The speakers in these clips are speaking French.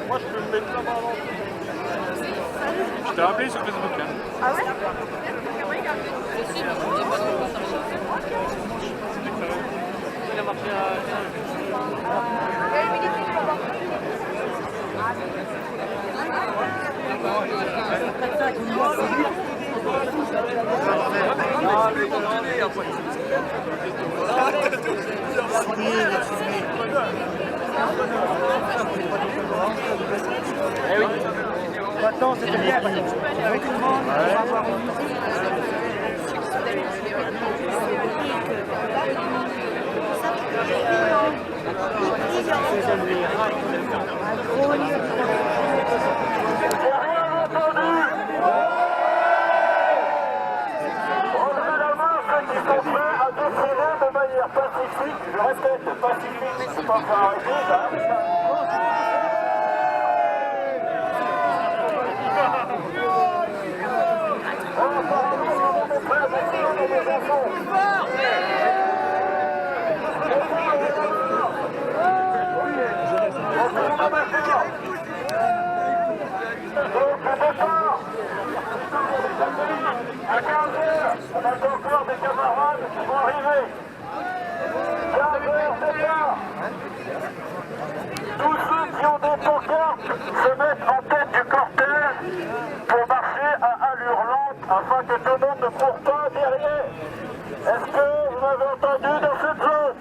Moi je peux me mettre là-bas avant. Je t'ai rappelé sur Facebook. Hein. Ah ouais? Il a marché à... Eh oui. Maintenant, c'était bien parce que avec tout le monde, on va avoir une musique. Pacifique, je répète, pacifique, c'est pas pour arrêter, là. À 15 heures, on a encore des camarades qui vont arriver. 15 heures, c'est ça. Tous ceux qui ont des pancartes se mettent en tête du cortège pour marcher à allure lente afin que tout le monde ne court pas derrière. Est-ce que vous m'avez entendu dans cette zone?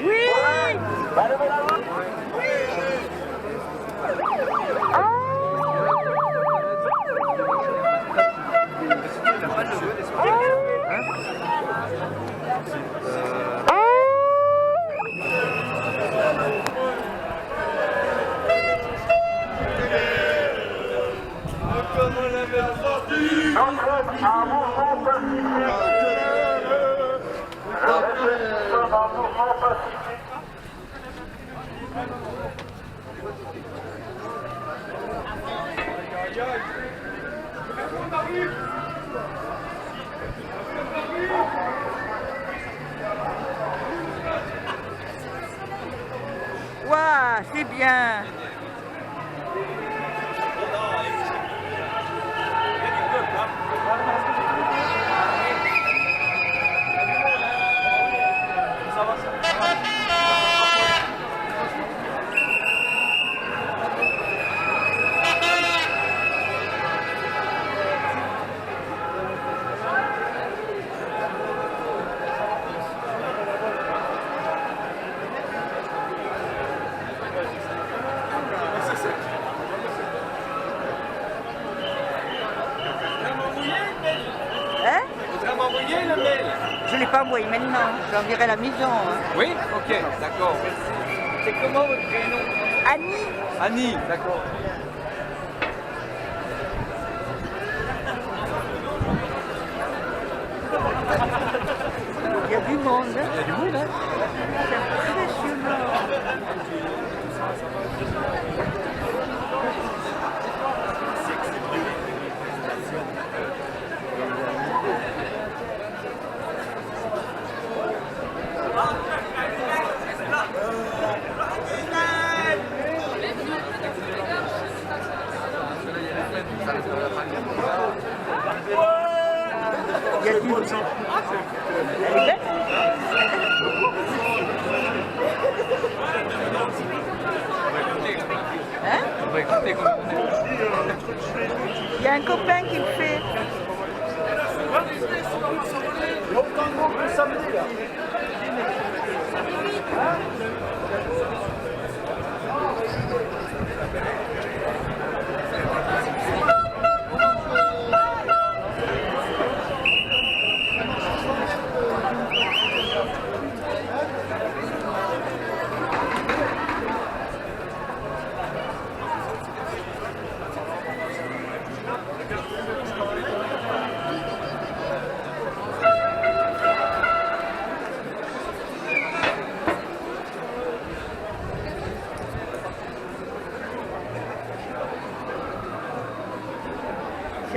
Oui, oui. Allez, levez la main. Un mouvement pacifique. Je répète, nous sommes un mouvement pacifique. Waouh, c'est bien. Je ne l'ai pas envoyé maintenant, j'enverrai à la maison. Hein. Oui, ok, d'accord. C'est comment votre prénom? Annie. Annie, d'accord. Il y a du monde. Hein. Il y a du monde, hein? C'est impressionnant. Il y a du monde. Elle est belle. Hein? Il y a un copain qui le fait. Il y a autant de monde que samedi, là.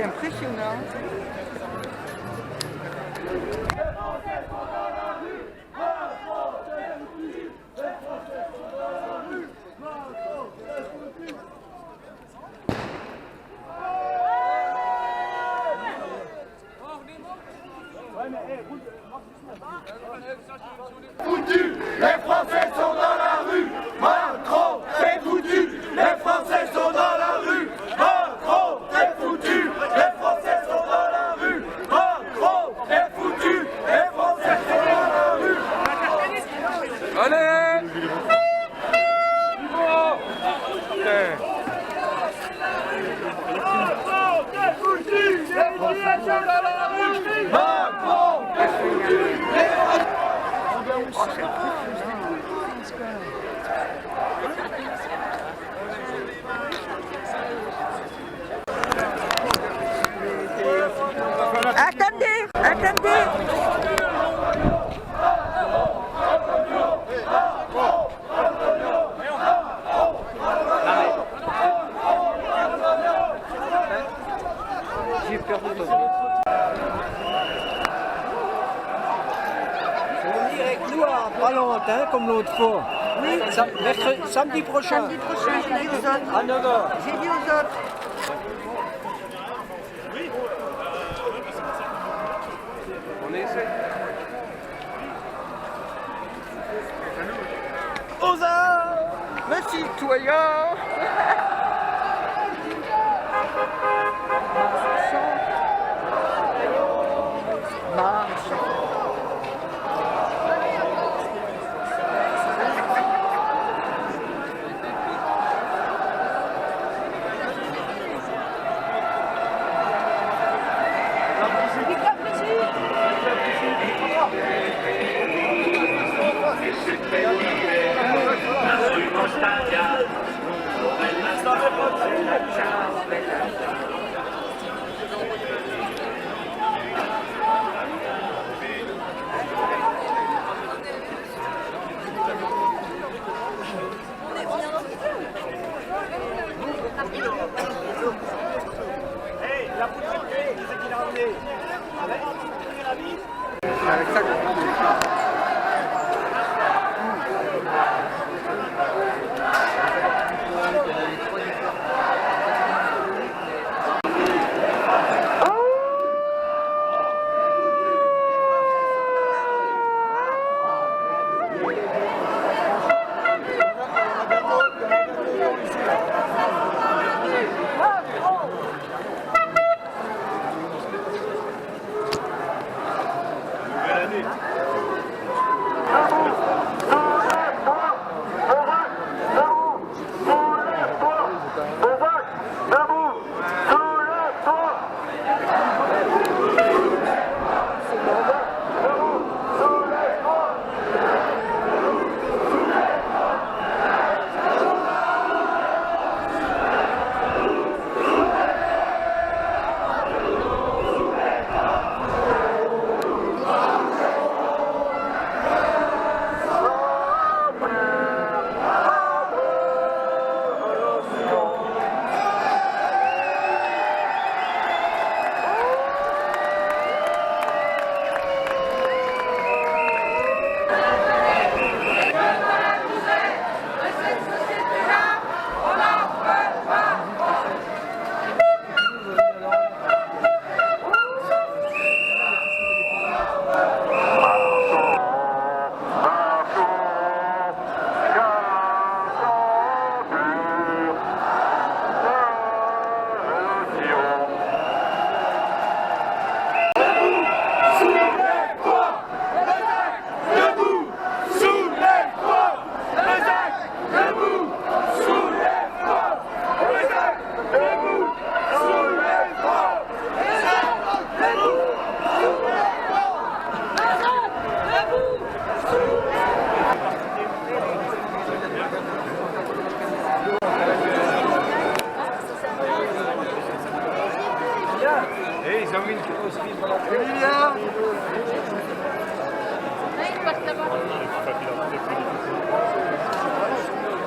C'est impressionnant. Foutu, les Français sont dans la rue. Macron est foutu, les Français sont dans la rue. Macron est foutu, les Français sont dans la rue. Macron est foutu, les Français sont dans la rue. Allez! Macron est foutu, Attendez, attendez. J'ai perdu le venir avec nous à Valentin comme l'autre fois. Oui. Samedi prochain. Samedi prochain, j'ai dit aux autres. À 9h. J'ai dit aux autres. On essaie. Aux arts, mes citoyens. Marche. La poudre, c'est qui l'a ramené. Avec ça,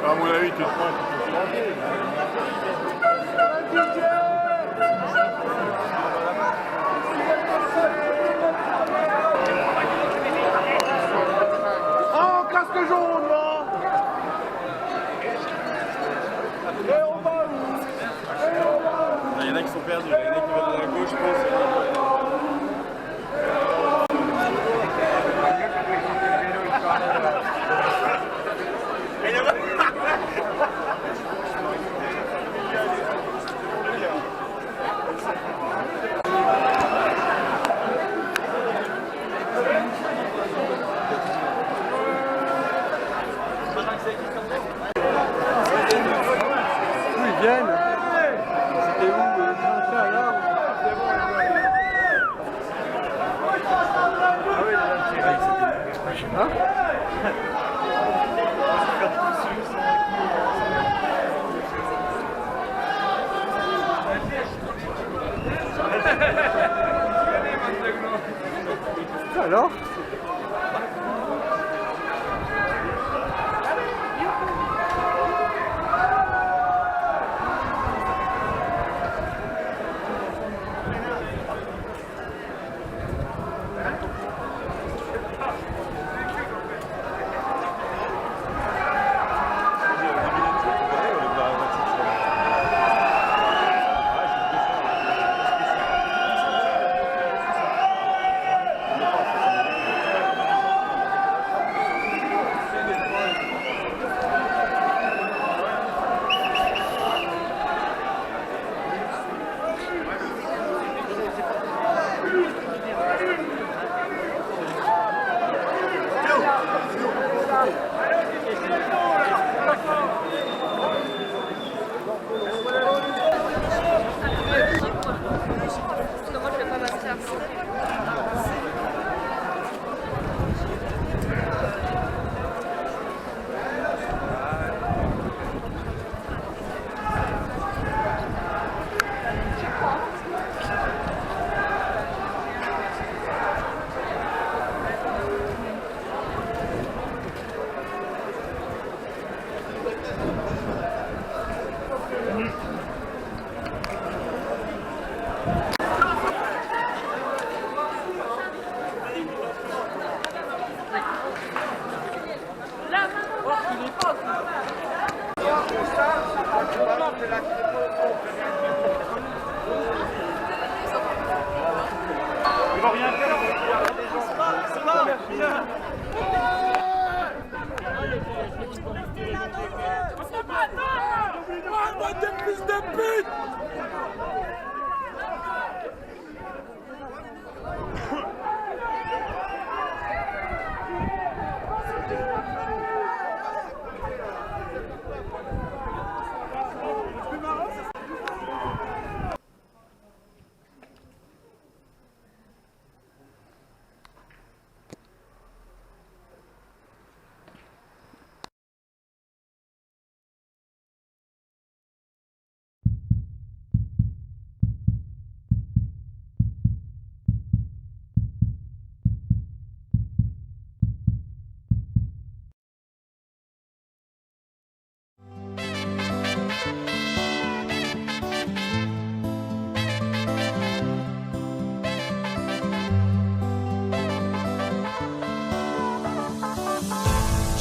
À mon avis, tu te prends. qui sont perdus. Il y en a qui vont à la gauche, je pense. Ils viennent. C'était où ça là? Hein? Alors?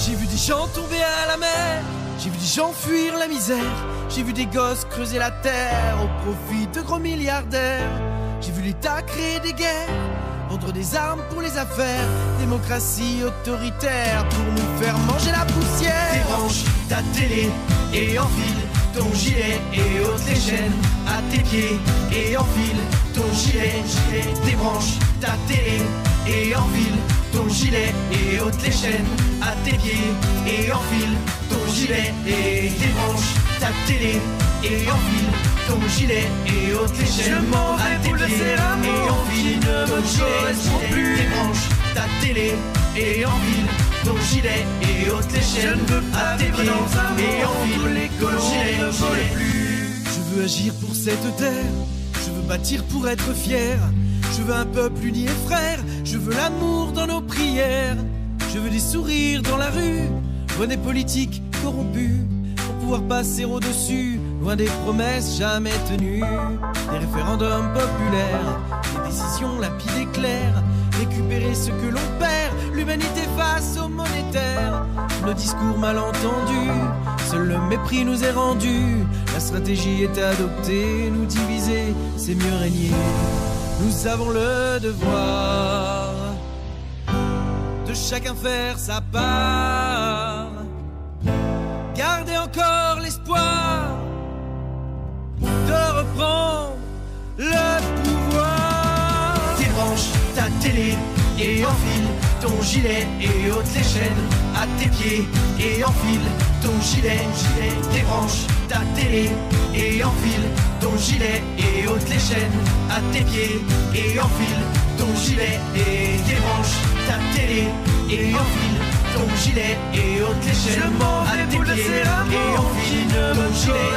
J'ai vu des gens tomber à la mer, j'ai vu des gens fuir la misère, j'ai vu des gosses creuser la terre au profit de gros milliardaires. J'ai vu l'État créer des guerres, vendre des armes pour les affaires, démocratie autoritaire pour nous faire manger la poussière. Débranche ta télé et enfile ton gilet et ôte les chaînes à tes pieds et enfile ton gilet. Débranche ta télé et enfile ton gilet et ôte les chaînes à tes pieds et enfile ton gilet et débranche ta télé et enfile ton gilet et ôte les chaînes à tes pieds et enfile ton gilet et débranche ta télé et enfile ton gilet et ôte les chaînes à tes pieds et enfile ton gilet. Je veux agir pour cette terre, je veux bâtir pour être fier. Je veux un peuple uni et frère, je veux l'amour dans nos prières. Je veux des sourires dans la rue, loin des politiques corrompus, pour pouvoir passer au-dessus, loin des promesses jamais tenues. Des référendums populaires, des décisions lapides et claires, récupérer ce que l'on perd l'humanité face au monétaire. Nos discours mal entendus, seul le mépris nous est rendu. La stratégie est adoptée, nous diviser, c'est mieux régner. Nous avons le devoir de chacun faire sa part, garder encore l'espoir de reprendre le pouvoir. Débranche ta télé et enfile ton gilet et ôte les chaînes à tes pieds et enfile ton gilet. Débranche ta télé et enfile ton gilet et ôte les chaînes à tes pieds et enfile ton gilet. Et débranche ta télé et enfile ton gilet et ôte les chaînes à tes pieds et enfile ton gilet.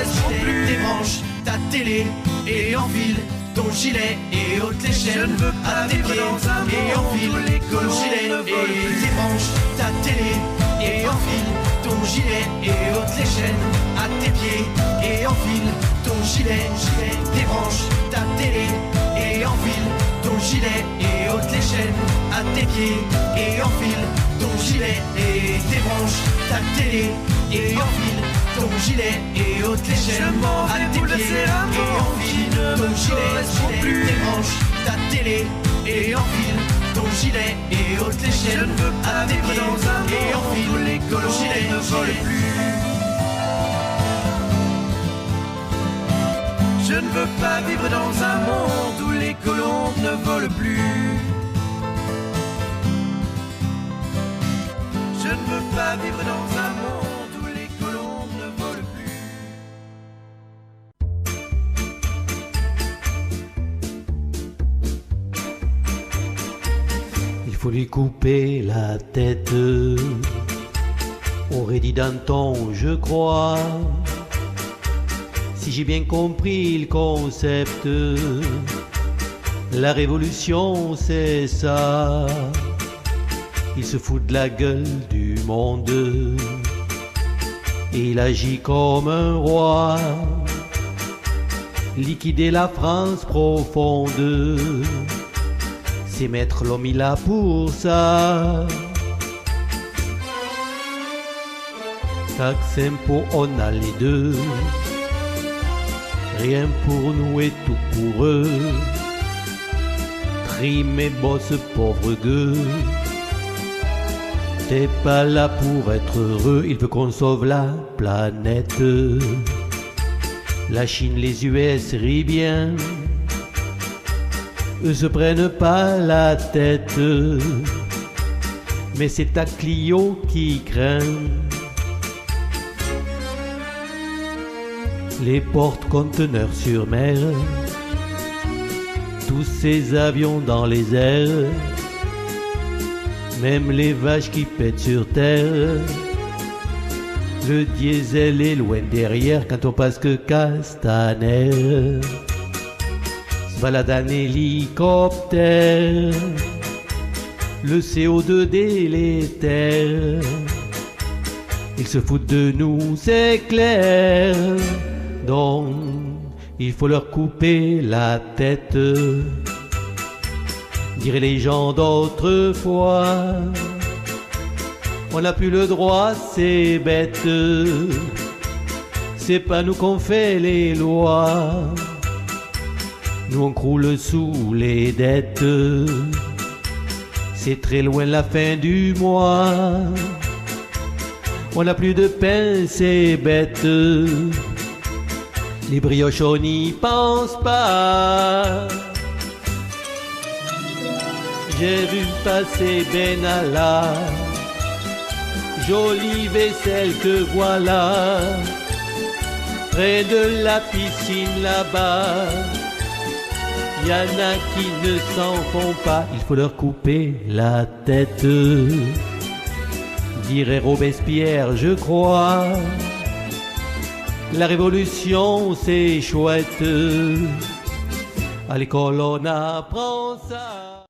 Débranche ta télé et enfile ton gilet et ôte les chaînes à tes pieds et enfile ton gilet. Et débranche ta télé et enfile ton gilet et ôte les chaînes à tes pieds et enfile ton gilet. Débranche ta télé et enfile ton gilet et ôte les chaînes à tes pieds et enfile ton gilet. Et débranche ta télé et enfile ton gilet et ôte les chaînes à tes pieds et enfile ton gilet. Débranche ta télé et enfile ton gilet et ôte les chaînes à tes pieds et enfile ton gilet. Ne vole plus. Je ne veux pas vivre dans un monde où les colombes ne volent plus. Je ne veux pas vivre dans un monde où les colombes ne volent plus. Il faut lui couper la tête, aurait dit Danton, je crois. Si j'ai bien compris le concept, la révolution c'est ça. Il se fout de la gueule du monde et il agit comme un roi. Liquider la France profonde, c'est mettre l'homme il a pour ça. Taxe, impôt, on a les deux. Rien pour nous et tout pour eux. Trime et bosse, pauvre gueux. T'es pas là pour être heureux, il veut qu'on sauve la planète. La Chine, les US rient bien. Eux se prennent pas la tête. Mais c'est ta Clio qui craint. Les porte-conteneurs sur mer, tous ces avions dans les airs, même les vaches qui pètent sur terre. Le diesel est loin derrière quand on passe que Castaner se balade en hélicoptère. Le CO2 délétère, ils se foutent de nous, c'est clair. Donc, il faut leur couper la tête, diraient les gens d'autrefois. On n'a plus le droit, c'est bête. C'est pas nous qu'on fait les lois. Nous on croule sous les dettes. C'est très loin la fin du mois. On n'a plus de pain, c'est bête. Les brioches, on n'y pense pas. J'ai vu passer Benalla, jolie vaisselle que voilà, près de la piscine là-bas. Y en a qui ne s'en font pas, il faut leur couper la tête, dirait Robespierre, je crois. La révolution c'est chouette, à l'école on apprend ça.